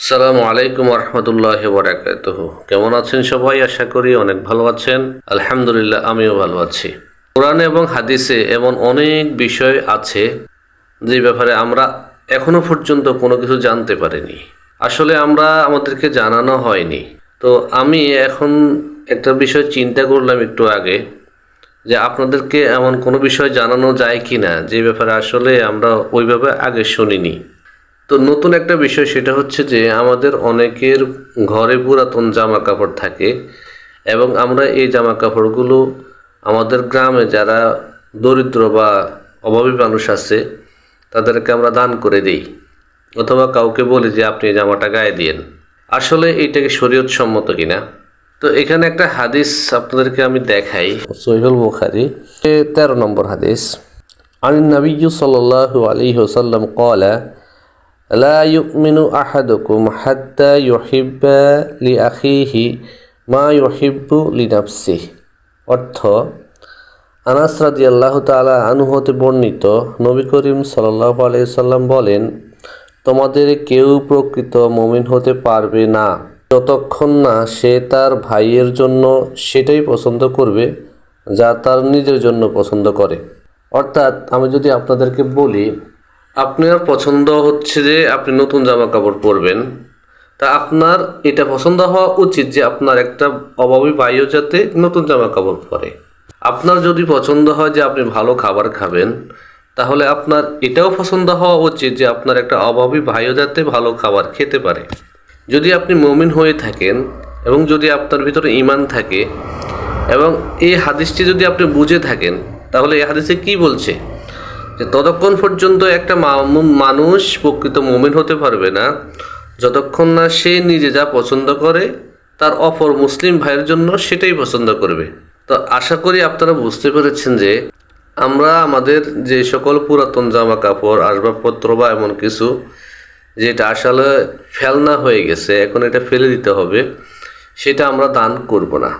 আসসালামু আলাইকুম রহমতুল্লাহি ওয়া বারাকাতুহু। কেমন আছেন সবাই? আশা করি অনেক ভালো আছেন। আলহামদুলিল্লাহ, আমিও ভালো আছি। কোরআনে এবং হাদিসে এমন অনেক বিষয় আছে যে ব্যাপারে আমরা এখনো পর্যন্ত কোনো কিছু জানতে পারিনি। আসলে আমাদেরকে জানানো হয়নি। তো আমি এখন একটা বিষয় চিন্তা করলাম একটু আগে, যে আপনাদেরকে এমন কোনো বিষয় জানানো যায় কি না যে ব্যাপারে আসলে আমরা ওইভাবে আগে শুনিনি। তো নতুন একটা বিষয়, সেটা হচ্ছে যে আমাদের অনেকের ঘরে পুরাতন জামা কাপড় থাকে এবং আমরা এই জামা কাপড়গুলো আমাদের গ্রামে যারা দরিদ্র বা অভাবী মানুষ আছে তাদেরকে আমরা দান করে দিই, অথবা কাউকে বলি যে আপনি এই জামাটা গায়ে দিয়েন। আসলে এইটাকে শরীয়ত সম্মত কিনা? তো এখানে একটা হাদিস আপনাদেরকে আমি দেখাই, সহিহুল বুখারী 13 নম্বর হাদিস। আন নবী সাল্লাল্লাহু আলাইহি ওয়াসাল্লাম ক্বালা লা ইউমিনু আহাদুকুম হাত্তা ইউহিব্বা লিআখিহি মা ইউহিব্বু লিনাফসিহি। অর্থ, আনাস রাদিয়াল্লাহু তাআলা আনহু হতে বর্ণিত, নবী করিম সাল্লাল্লাহু আলাইহি সাল্লাম বলেন, তোমাদের কেউ প্রকৃত মুমিন হতে পারবে না যতক্ষণ না সে তার ভাইয়ের জন্য সেটাই পছন্দ করবে যা তার নিজের জন্য পছন্দ করে। অর্থাৎ আমি যদি আপনাদেরকে বলি, আপনার পছন্দ হচ্ছে যে আপনি নতুন জামা কাপড় পরবেন, তা আপনার এটা পছন্দ হওয়া উচিত যে আপনার একটা অভাবী ভাইও যাতে নতুন জামা কাপড় পরে। আপনার যদি পছন্দ হয় যে আপনি ভালো খাবার খাবেন, তাহলে আপনার এটাও পছন্দ হওয়া উচিত যে আপনার একটা অভাবী ভাইও যাতে ভালো খাবার খেতে পারে। যদি আপনি মুমিন হয়ে থাকেন এবং যদি আপনার ভিতরে ঈমান থাকে এবং এই হাদিসটি যদি আপনি বুঝে থাকেন, তাহলে এই হাদিসে কি বলছে যে ততক্ষণ পর্যন্ত একটা মানুষ প্রকৃত মুমিন হতে পারবে না যতক্ষণ না সে নিজে যা পছন্দ করে তার অপর মুসলিম ভাইয়ের জন্য সেটাই পছন্দ করবে। তো আশা করি আপনারা বুঝতে পেরেছেন যে আমরা আমাদের যে সকল পুরাতন জামা কাপড়, আসবাবপত্র বা এমন কিছু যেটা আসলে ফেলনা হয়ে গেছে, এখন এটা ফেলে দিতে হবে, সেটা আমরা দান করব না।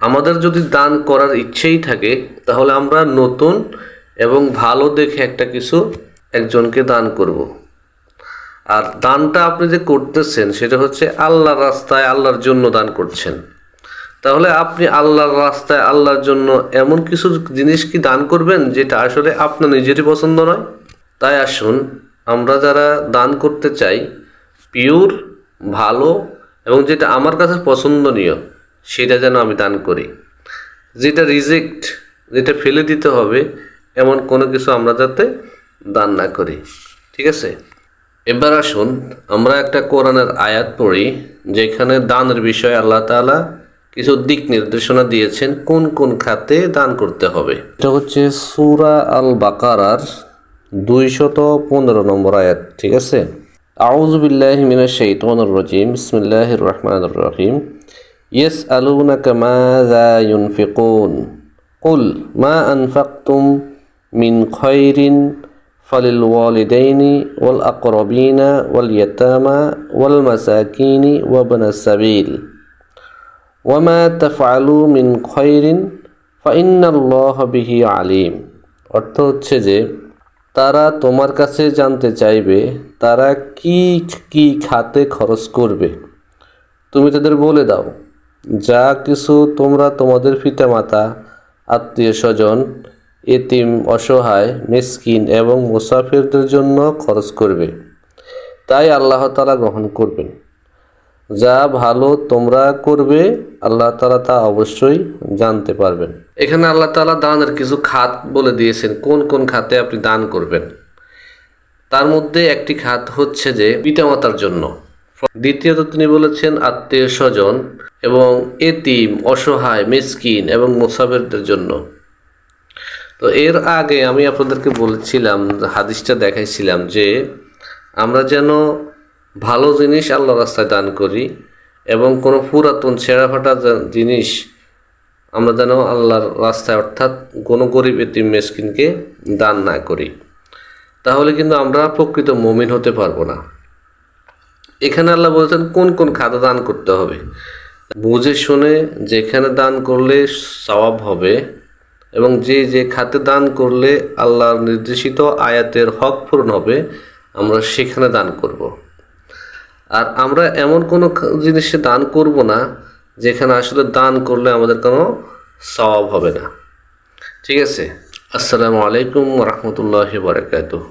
আমাদের যদি দান করার ইচ্ছেই থাকে তাহলে আমরা নতুন এবং ভালো দেখে একটা কিছু একজনকে দান করব। আর দানটা আপনি যে করতেছেন সেটা হচ্ছে আল্লাহর রাস্তায়, আল্লাহর জন্য দান করছেন। তাহলে আপনি আল্লাহর রাস্তায়, আল্লাহর জন্য এমন কিছু জিনিস কি দান করবেন যেটা আসলে আপনার নিজেরই পছন্দ নয়? তাই আসুন, আমরা যারা দান করতে চাই পিওর, ভালো এবং যেটা আমার কাছে পছন্দনীয় সেটা যেন আমি দান করি। যেটা রিজেক্ট, যেটা ফেলে দিতে হবে এমন কোনো কিছু আমরা যাতে দান না করি। ঠিক আছে? এবার আসুন আমরা একটা কোরআনের আয়াত পড়ি, যেখানে দানের বিষয়ে আল্লাহ তাআলা কিছু দিক নির্দেশনা দিয়েছেন কোন কোন খাতে দান করতে হবে। এটা হচ্ছে সূরা আল বাকারার 215 নম্বর আয়াত। ঠিক আছে? আউযু বিল্লাহি মিনাশ শাইতানির রাজিম। বিসমিল্লাহির রহমানির রহিম। ইয়াসআলুনাকা মাযা ইউনফিকুন কুল মা আনফাকতুম মিন খায়রিন ফালিল ওয়ালিদাইনি ওয়াল আকরাবিনা ওয়াল ইয়াতামা ওয়াল মাসাকিনি ওয়া ইবনাস সাবিল ওয়া মা তাফআলু মিন খায়রিন ফাইন্নাল্লাহা বিহি আলিম। অর্থ হচ্ছে যে তারা তোমার কাছে জানতে চাইবে তারা কি কি খাতে খরচ করবে, তুমি তাদের বলে দাও, যা কিছু তোমরা তোমাদের পিতামাতা, আত্মীয় স্বজন, এতিম, অসহায়, মিসকিন এবং মুসাফিরদের জন্য খরচ করবে, তাই আল্লাহ তাআলা গ্রহণ করবেন। যা ভালো তোমরা করবে আল্লাহ তাআলা তা অবশ্যই জানতে পারবেন। এখানে আল্লাহ তাআলা দানের কিছু খাত বলে দিয়েছেন, কোন কোন খাতে আপনি দান করবেন। তার মধ্যে একটি খাত হচ্ছে যে পিতামাতার জন্য। দ্বিতীয়ত তিনি বলেছেন আত্মীয় স্বজন এবং এতিম, অসহায়, মিসকিন এবং মুসাফিরদের জন্য। তো এর আগে আমি আপনাদেরকে বলেছিলাম, হাদিসটা দেখাইছিলাম যে আমরা যেন ভালো জিনিস আল্লাহর রাস্তায় দান করি এবং কোনো পুরাতন ছেঁড়া ফাটা জিনিস আমরা যেন আল্লাহর রাস্তায়, অর্থাৎ কোনো গরিব এতিম মিসকিনকে দান না করি। তাহলে কিন্তু আমরা প্রকৃত মুমিন হতে পারবো না। এখানে আল্লাহ বলছেন কোন কোন খাতে দান করতে হবে। বুঝে শুনে যেখানে দান করলে সওয়াব হবে এবং যে যে খাতে দান করলে আল্লাহর নির্দেশিত আয়াতের হক পূরণ হবে আমরা সেখানে দান করব। আর আমরা এমন কোনো জিনিসে দান করব না যেখানে আসলে দান করলে আমাদের কোনো সওয়াব হবে না। ঠিক আছে। আসসালামু আলাইকুম ওয়া রাহমাতুল্লাহি ওয়া বারাকাতুহু।